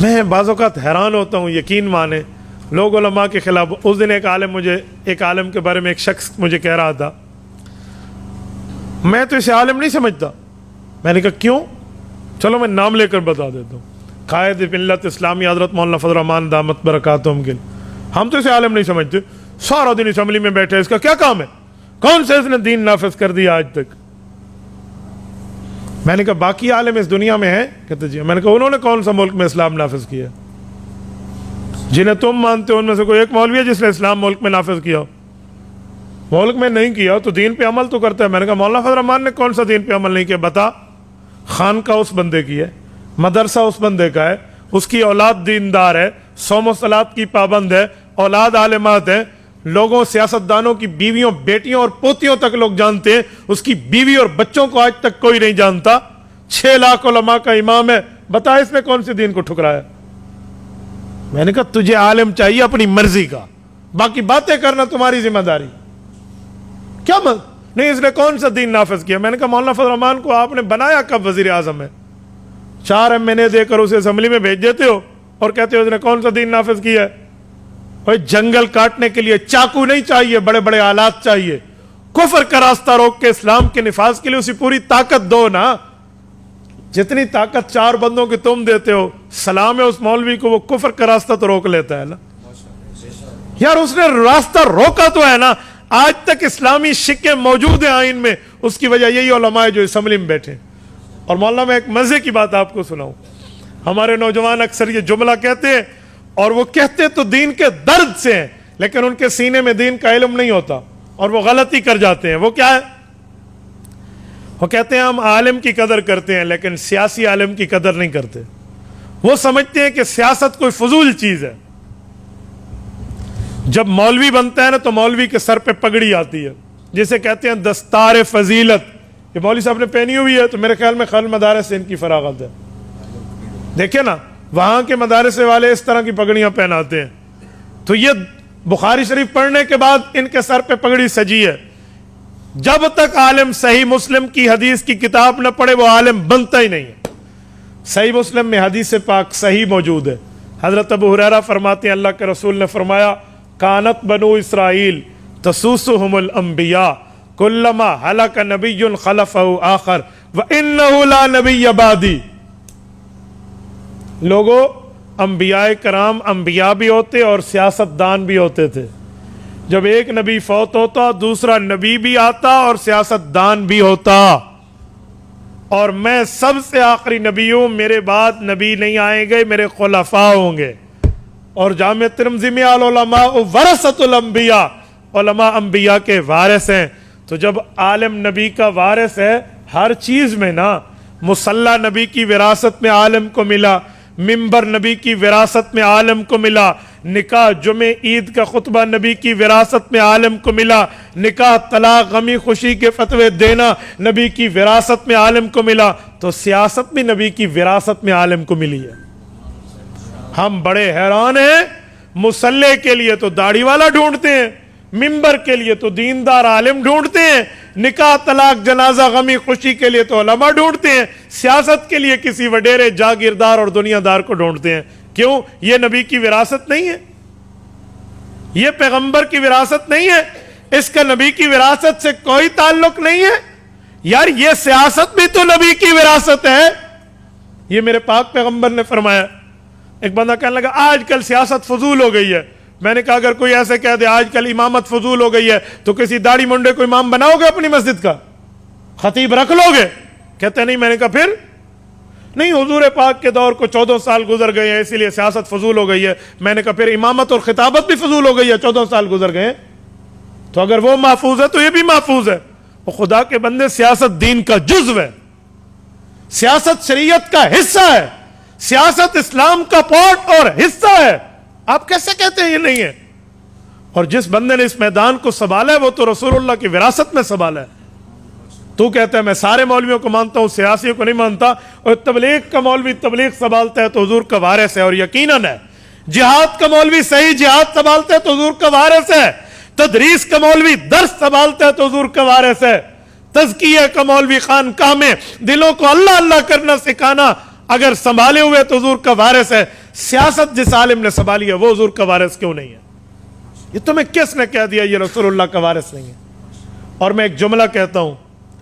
میں بعض اوقات حیران ہوتا ہوں، یقین مانے لوگ علماء کے خلاف. اس دن ایک عالم کے بارے میں ایک شخص مجھے کہہ رہا تھا، میں تو اسے عالم نہیں سمجھتا. میں نے کہا کیوں؟ چلو میں نام لے کر بتا دیتا ہوں. قائد ملت اسلامی حضرت مولانا فضل الرحمان دامت برکاتہم کے، ہم تو اسے عالم نہیں سمجھتے، سارا دن اسمبلی میں بیٹھے، اس کا کیا کام ہے؟ کون سے اس نے دین نافذ کر دیا آج تک؟ میں نے کہا باقی عالم اس دنیا میں ہیں؟ کہتے جی. میں نے کہا انہوں نے کون سا ملک میں اسلام نافذ کیا؟ جنہیں تم مانتے ہو ان میں سے کوئی ایک مولوی ہے جس نے اسلام ملک میں نافذ کیا؟ ملک میں نہیں کیا تو دین پہ عمل تو کرتا ہے. میں نے کہا مولانا فضل الرحمان نے کون سا دین پہ عمل نہیں کیا؟ بتا. خانقاہ اس بندے کی ہے، مدرسہ اس بندے کا ہے، اس کی اولاد دیندار ہے، صوم و صلات کی پابند ہے، اولاد عالمات ہیں، لوگوں سیاستدانوں کی بیویوں بیٹیوں اور پوتیوں تک لوگ جانتے ہیں، اس کی بیوی اور بچوں کو آج تک کوئی نہیں جانتا. 6 لاکھ علماء کا امام ہے. بتا اس نے کون سے دین کو ٹھکرایا؟ میں نے کہا تجھے عالم چاہیے اپنی مرضی کا، باقی باتیں کرنا تمہاری ذمہ داری. کیا نہیں اس نے کون سا دین نافذ کیا؟ میں نے کہا مولانا فضل الرحمان کو آپ نے بنایا کب وزیر اعظم ہے؟ 4 MNA دے کر اسے اسمبلی میں بھیج دیتے ہو اور کہتے ہو اس نے کون سا دین نافذ کیا ہے؟ جنگل کاٹنے کے لیے چاقو نہیں چاہیے، بڑے بڑے آلات چاہیے. کفر کا راستہ روک کے اسلام کے نفاذ کے لیے اسے پوری طاقت دو نا. جتنی طاقت 4 بندوں کی تم دیتے ہو، سلام ہے اس مولوی کو، وہ کفر کا راستہ تو روک لیتا ہے نا. یار اس نے راستہ روکا تو ہے نا. آج تک اسلامی شکیں موجود ہیں آئین میں، اس کی وجہ یہی علماء ہے جو اسمبلی میں بیٹھے. اور مولانا میں ایک مزے کی بات آپ کو سناؤں. ہمارے نوجوان اکثر یہ جملہ کہتے ہیں، اور وہ کہتے تو دین کے درد سے ہیں، لیکن ان کے سینے میں دین کا علم نہیں ہوتا اور وہ غلطی کر جاتے ہیں. وہ کیا ہے؟ وہ کہتے ہیں ہم عالم کی قدر کرتے ہیں لیکن سیاسی عالم کی قدر نہیں کرتے. وہ سمجھتے ہیں کہ سیاست کوئی فضول چیز ہے. جب مولوی بنتا ہے نا تو مولوی کے سر پہ پگڑی آتی ہے جسے کہتے ہیں دستار فضیلت. یہ مولوی صاحب نے پہنی ہوئی ہے تو میرے خیال میں خل مدارس سے ان کی فراغت ہے. دیکھیں نا وہاں کے مدارس والے اس طرح کی پگڑیاں پہناتے ہیں. تو یہ بخاری شریف پڑھنے کے بعد ان کے سر پہ پگڑی سجی ہے. جب تک عالم صحیح مسلم کی حدیث کی کتاب نہ پڑھے وہ عالم بنتا ہی نہیں ہے. صحیح مسلم میں حدیث پاک صحیح موجود ہے. حضرت ابو ہریرہ فرماتے ہیں اللہ کے رسول نے فرمایا کانت بنو اسرائیل تسوسهم الانبیاء کلما ہلک نبی خلفہ آخر وانہ لا نبی بعدی. لوگوں انبیاء کرام انبیاء بھی ہوتے اور سیاستدان بھی ہوتے تھے. جب ایک نبی فوت ہوتا دوسرا نبی بھی آتا اور سیاستدان بھی ہوتا. اور میں سب سے آخری نبی ہوں، میرے بعد نبی نہیں آئیں گے، میرے خلفاء ہوں گے. اور جامع ترمذی میں العلماء ورثۃ الانبیاء، علماء انبیاء کے وارث ہیں. تو جب عالم نبی کا وارث ہے ہر چیز میں نا، مصلی نبی کی وراثت میں عالم کو ملا، ممبر نبی کی وراثت میں عالم کو ملا، نکاح جمعہ عید کا خطبہ نبی کی وراثت میں عالم کو ملا، نکاح طلاق غمی خوشی کے فتوے دینا نبی کی وراثت میں عالم کو ملا. تو سیاست بھی نبی کی وراثت میں عالم کو ملی ہے. ہم بڑے حیران ہیں، مصلی کے لیے تو داڑھی والا ڈھونڈتے ہیں، ممبر کے لیے تو دیندار عالم ڈھونڈتے ہیں، نکاح طلاق جنازہ غمی خوشی کے لیے تو علماء ڈھونڈتے ہیں، سیاست کے لیے کسی وڈیرے جاگیردار اور دنیا دار کو ڈھونڈتے ہیں. کیوں؟ یہ نبی کی وراثت نہیں ہے، یہ پیغمبر کی وراثت نہیں ہے، اس کا نبی کی وراثت سے کوئی تعلق نہیں ہے. یار یہ سیاست بھی تو نبی کی وراثت ہے. یہ میرے پاک پیغمبر نے فرمایا. ایک بندہ کہنے لگا آج کل سیاست فضول ہو گئی ہے. میں نے کہا اگر کوئی ایسے کہہ دے آج کل امامت فضول ہو گئی ہے تو کسی داڑھی منڈے کو امام بناؤ گے اپنی مسجد کا؟ خطیب رکھ لو گے؟ کہتے نہیں. میں نے کہا پھر نہیں، حضور پاک کے دور کو 14 سال گزر گئے ہیں اسی لیے سیاست فضول ہو گئی ہے. میں نے کہا پھر امامت اور خطابت بھی فضول ہو گئی ہے، 14 سال گزر گئے. تو اگر وہ محفوظ ہے تو یہ بھی محفوظ ہے. وہ خدا کے بندے سیاست دین کا جزو ہے، سیاست شریعت کا حصہ ہے، سیاست اسلام کا پارٹ اور حصہ ہے. آپ کیسے کہتے ہیں یہ نہیں ہے؟ اور جس بندے نے اس میدان کو سنبھالا ہے وہ تو رسول اللہ کی وراثت میں سنبھالا ہے. تو کہتا ہے میں سارے مولویوں کو مانتا ہوں، سیاسیوں کو نہیں مانتا. اور تبلیغ کا مولوی تبلیغ سنبھالتا ہے تو حضور کا وارث ہے. اور یقیناً ہے جہاد کا مولوی صحیح جہاد سنبھالتا ہے تو حضور کا وارث ہے. تدریس کا مولوی درس سنبھالتا ہے تو حضور کا وارث ہے. تزکیہ کا مولوی خانقاہ میں دلوں کو اللہ اللہ کرنا سکھانا اگر سنبھالے ہوئے تو حضور کا وارث ہے. سیاست جس عالم نے سنبھالی ہے وہ حضور کا وارث کیوں نہیں ہے؟ یہ تمہیں کس نے کہہ دیا یہ رسول اللہ کا وارث نہیں ہے؟ اور میں ایک جملہ کہتا ہوں،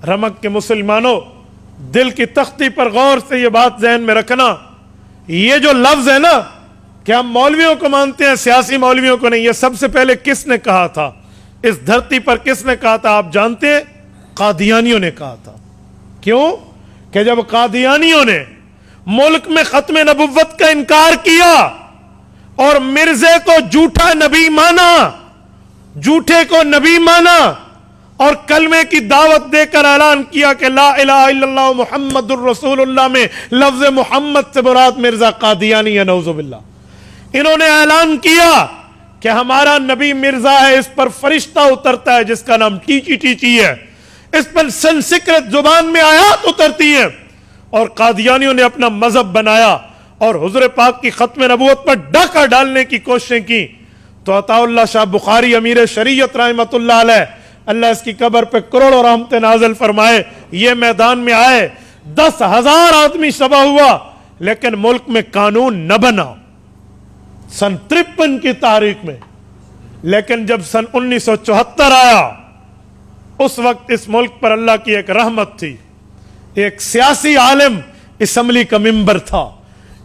رمک کے مسلمانوں، دل کی تختی پر غور سے یہ بات ذہن میں رکھنا، یہ جو لفظ ہے نا کہ ہم مولویوں کو مانتے ہیں سیاسی مولویوں کو نہیں، یہ سب سے پہلے کس نے کہا تھا؟ اس دھرتی پر کس نے کہا تھا آپ جانتے ہیں؟ قادیانیوں نے کہا تھا۔ کیوں؟ کہ جب قادیانیوں نے ملک میں ختم نبوت کا انکار کیا اور مرزے کو جھوٹا نبی مانا، جھوٹے کو نبی مانا، اور کلمے کی دعوت دے کر اعلان کیا کہ لا الہ الا اللہ محمد الرسول اللہ میں لفظ محمد سے مراد مرزا قادیانی ہے، نعوذ باللہ۔ انہوں نے اعلان کیا کہ ہمارا نبی مرزا ہے، اس پر فرشتہ اترتا ہے جس کا نام ٹیچی ٹیچی ہے، اس پر سنسکرت زبان میں آیات اترتی ہیں، اور قادیانیوں نے اپنا مذہب بنایا اور حضور پاک کی ختم نبوت پر ڈاکہ ڈالنے کی کوششیں کی۔ تو عطا اللہ شاہ بخاری امیر شریعت رحمۃ اللہ علیہ، اللہ اس کی قبر پہ کروڑوں رحمتیں نازل فرمائے، یہ میدان میں آئے، 10,000 آدمی شبہ ہوا، لیکن ملک میں قانون نہ بنا سن 53 کی تاریخ میں۔ لیکن جب سن 1974 آیا، اس وقت اس ملک پر اللہ کی ایک رحمت تھی، ایک سیاسی عالم اسمبلی کا ممبر تھا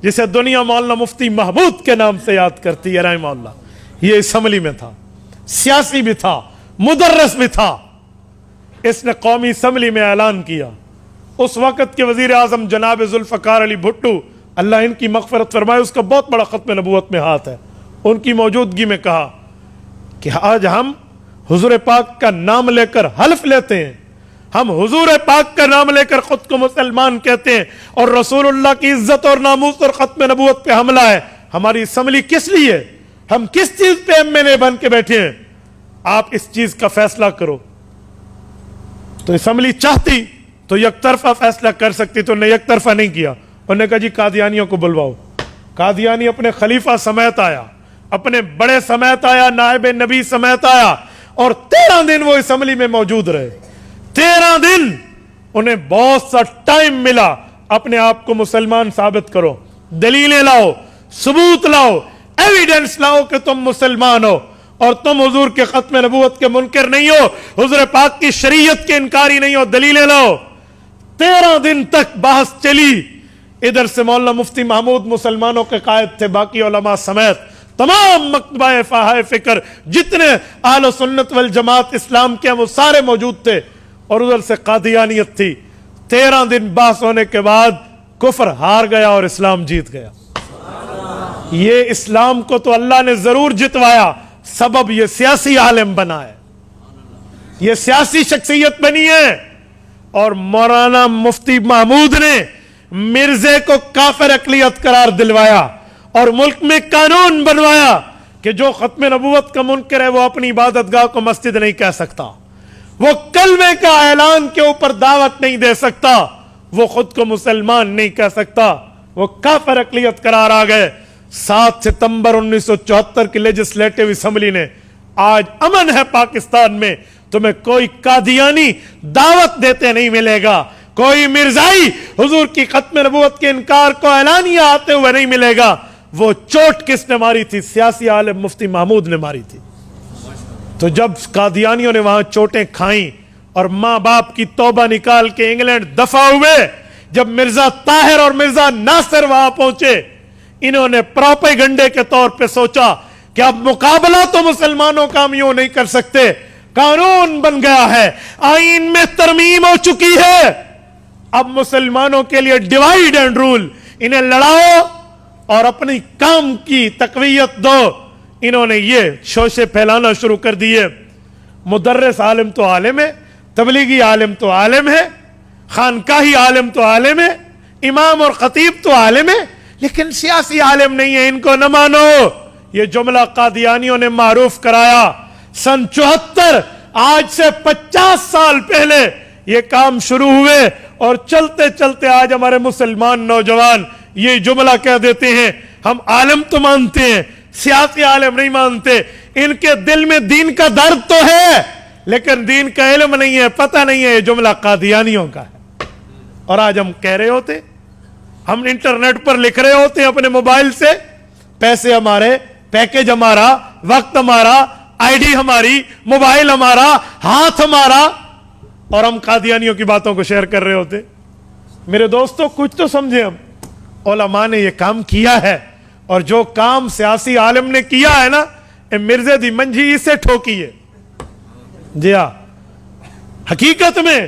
جسے دنیا مولانا مفتی محمود کے نام سے یاد کرتی ہے رحمہ اللہ، یہ اسمبلی میں تھا، سیاسی بھی تھا، مدرس بھی تھا۔ اس نے قومی اسمبلی میں اعلان کیا، اس وقت کے وزیر اعظم جناب ذوالفقار علی بھٹو اللہ ان کی مغفرت فرمائے، اس کا بہت بڑا ختم نبوت میں ہاتھ ہے، ان کی موجودگی میں کہا کہ آج ہم حضور پاک کا نام لے کر حلف لیتے ہیں، ہم حضور پاک کا نام لے کر خود کو مسلمان کہتے ہیں، اور رسول اللہ کی عزت اور ناموس اور ختم نبوت پہ حملہ ہے، ہماری اسمبلی کس لیے؟ ہم کس چیز پہ MLA بن کے بیٹھے ہیں؟ آپ اس چیز کا فیصلہ کرو۔ تو اسمبلی چاہتی تو یک طرفہ فیصلہ کر سکتی، تو نے یک طرفہ نہیں کیا، انہوں نے کہا جی قادیانیوں کو بلواؤ۔ قادیانی اپنے خلیفہ سمیت آیا، اپنے بڑے سمیت آیا، نائب نبی سمیت آیا، اور 13 دن وہ اسمبلی میں موجود رہے۔ 13 دن انہیں بہت سا ٹائم ملا، اپنے آپ کو مسلمان ثابت کرو، دلیلیں لاؤ، ثبوت لاؤ، ایویڈنس لاؤ کہ تم مسلمان ہو اور تم حضور کے ختم نبوت کے منکر نہیں ہو، حضور پاک کی شریعت کے انکاری نہیں ہو، دلیلیں لاؤ۔ 13 دن تک بحث چلی۔ ادھر سے مولانا مفتی محمود مسلمانوں کے قائد تھے، باقی علماء سمیت تمام مکتبہ فقہ فکر جتنے اہل سنت والجماعت اسلام کے ہیں وہ سارے موجود تھے، اور ادھر سے قادیانیت تھی۔ 13 دن بحث ہونے کے بعد کفر ہار گیا اور اسلام جیت گیا۔ یہ اسلام کو تو اللہ نے ضرور جتوایا، سبب یہ سیاسی عالم بنا ہے، یہ سیاسی شخصیت بنی ہے، اور مولانا مفتی محمود نے مرزے کو کافر اقلیت قرار دلوایا اور ملک میں قانون بنوایا کہ جو ختم نبوت کا منکر ہے وہ اپنی عبادت گاہ کو مسجد نہیں کہہ سکتا، وہ کلمے کا اعلان کے اوپر دعوت نہیں دے سکتا، وہ خود کو مسلمان نہیں کہہ سکتا، وہ کافر اقلیت قرار آ گئے۔ 7 ستمبر 1974 کی لیجسلیٹو اسمبلی نے، آج امن ہے پاکستان میں، تمہیں کوئی قادیانی دعوت دیتے نہیں ملے گا، کوئی مرزائی حضور کی ختم نبوت کے انکار کو اعلانیہ آتے ہوئے نہیں ملے گا۔ وہ چوٹ کس نے ماری تھی؟ سیاسی عالم مفتی محمود نے ماری تھی۔ تو جب قادیانیوں نے وہاں چوٹیں کھائیں اور ماں باپ کی توبہ نکال کے انگلینڈ دفع ہوئے، جب مرزا طاہر اور مرزا ناصر وہاں پہنچے، انہوں نے پروپیگنڈے کے طور پہ سوچا کہ اب مقابلہ تو مسلمانوں کا ہم یوں نہیں کر سکتے، قانون بن گیا ہے، آئین میں ترمیم ہو چکی ہے، اب مسلمانوں کے لیے ڈیوائیڈ اینڈ رول، انہیں لڑاؤ اور اپنی کام کی تقویت دو۔ انہوں نے یہ شوشے پھیلانا شروع کر دیے۔ مدرس عالم تو عالم ہے، تبلیغی عالم تو عالم ہے، خانقاہی عالم تو عالم ہے، امام اور خطیب تو عالم ہے، لیکن سیاسی عالم نہیں ہے، ان کو نہ مانو۔ یہ جملہ قادیانیوں نے معروف کرایا۔ سن 74، آج سے 50 سال پہلے یہ کام شروع ہوئے، اور چلتے چلتے آج ہمارے مسلمان نوجوان یہ جملہ کہہ دیتے ہیں، ہم عالم تو مانتے ہیں، سیاسی عالم نہیں مانتے۔ ان کے دل میں دین کا درد تو ہے، لیکن دین کا علم نہیں ہے، پتہ نہیں ہے یہ جملہ قادیانیوں کا ہے۔ اور آج ہم کہہ رہے ہوتے، ہم انٹرنیٹ پر لکھ رہے ہوتے ہیں اپنے موبائل سے پیسے ہمارے, پیکج ہمارا, وقت ہمارا, آئی ڈی ہماری, موبائل ہمارا, ہاتھ ہمارا, اور ہم قادیانیوں کی باتوں کو شیئر کر رہے ہوتے. میرے دوستوں کچھ تو سمجھے, ہم علماء نے یہ کام کیا ہے, اور جو کام سیاسی عالم نے کیا ہے نا, مرزے دی منجھی اسے ٹھوکی ہے. جی ہاں, حقیقت میں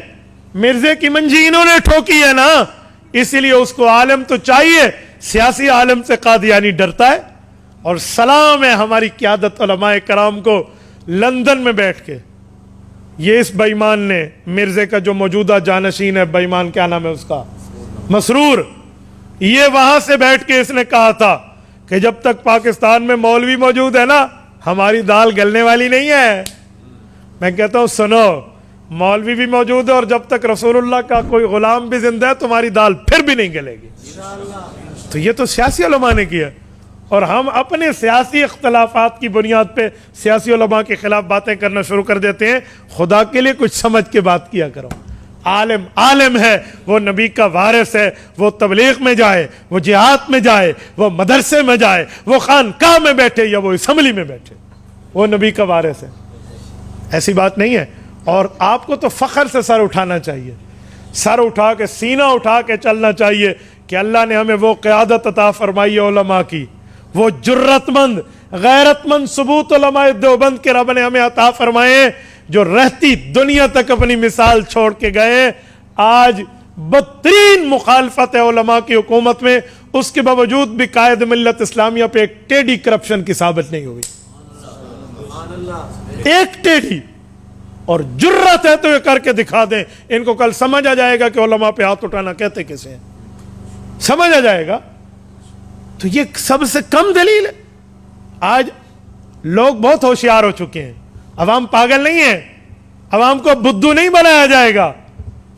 مرزے کی منجھی انہوں نے ٹھوکی ہے نا, اسی لیے اس کو عالم تو چاہیے. سیاسی عالم سے قادیانی ڈرتا ہے. اور سلام ہے ہماری قیادت علماء کرام کو, لندن میں بیٹھ کے یہ اس بے ایمان نے, مرزے کا جو موجودہ جانشین ہے, بے ایمان کیا نام ہے اس کا, مسرور, یہ وہاں سے بیٹھ کے اس نے کہا تھا کہ جب تک پاکستان میں مولوی موجود ہے نا, ہماری دال گلنے والی نہیں ہے. میں کہتا ہوں سنو, مولوی بھی موجود ہے, اور جب تک رسول اللہ کا کوئی غلام بھی زندہ ہے تمہاری دال پھر بھی نہیں گلے گی. تو یہ تو سیاسی علماء نے کیا, اور ہم اپنے سیاسی اختلافات کی بنیاد پہ سیاسی علماء کے خلاف باتیں کرنا شروع کر دیتے ہیں. خدا کے لیے کچھ سمجھ کے بات کیا کرو. عالم ہے, وہ نبی کا وارث ہے, وہ تبلیغ میں جائے, وہ جہاد میں جائے, وہ مدرسے میں جائے, وہ خانقاہ میں بیٹھے یا وہ اسمبلی میں بیٹھے, وہ نبی کا وارث ہے. ایسی بات نہیں ہے. اور آپ کو تو فخر سے سر اٹھانا چاہیے, سر اٹھا کے, سینہ اٹھا کے چلنا چاہیے کہ اللہ نے ہمیں وہ قیادت عطا فرمائی ہے علماء کی, وہ جرت مند, غیرت مند ثبوت علماء دیوبند کے رب نے ہمیں عطا فرمائے, جو رہتی دنیا تک اپنی مثال چھوڑ کے گئے. آج بدترین مخالفت ہے علماء کی حکومت میں, اس کے باوجود بھی قائد ملت اسلامیہ پہ ایک ٹیڑھی کرپشن کی ثابت نہیں ہوئی, ایک ٹیڑھی. اور جرت ہے تو یہ کر کے دکھا دیں. ان کو کل سمجھ آ جائے گا کہ علماء پہ ہاتھ اٹھانا کہتے کسے ہیں, سمجھ آ جائے گا. تو یہ سب سے کم دلیل ہے. آج لوگ بہت ہوشیار ہو چکے ہیں, عوام پاگل نہیں ہے, عوام کو بدھو نہیں بنایا جائے گا.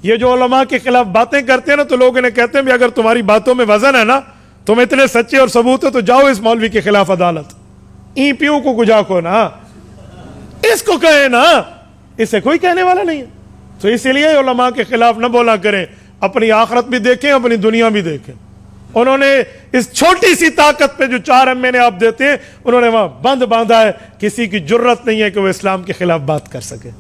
یہ جو علماء کے خلاف باتیں کرتے ہیں نا, تو لوگ انہیں کہتے ہیں بھی اگر تمہاری باتوں میں وزن ہے نا, تم اتنے سچے اور ثبوت ہے, تو جاؤ اس مولوی کے خلاف عدالت, ای پیو کو گجا کو نا, اس کو کہے نا, اسے کوئی کہنے والا نہیں ہے. تو اسی لیے علماء کے خلاف نہ بولا کریں, اپنی آخرت بھی دیکھیں, اپنی دنیا بھی دیکھیں. انہوں نے اس چھوٹی سی طاقت پہ جو 4 مہینے آپ دیتے ہیں, انہوں نے وہاں بند باندھا ہے. کسی کی جرت نہیں ہے کہ وہ اسلام کے خلاف بات کر سکے.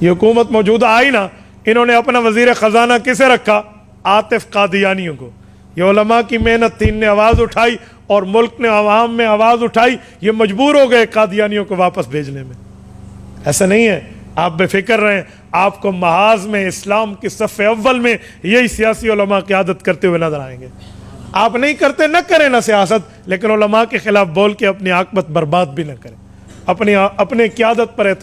یہ حکومت موجودہ آئی نا, انہوں نے اپنا وزیر خزانہ کسے رکھا, عاطف قادیانیوں کو. یہ علماء کی محنت تھی, ان نے آواز اٹھائی, اور ملک نے عوام میں آواز اٹھائی, یہ مجبور ہو گئے قادیانیوں کو واپس بھیجنے میں. ایسا نہیں ہے, آپ بے فکر رہیں. آپ کو محاذ میں اسلام کی صف اول میں یہی سیاسی علماء قیادت کرتے ہوئے نظر آئیں گے. آپ نہیں کرتے, نہ کریں نہ سیاست, لیکن علماء کے خلاف بول کے اپنی عاقبت برباد بھی نہ کریں. اپنے قیادت پر اعتماد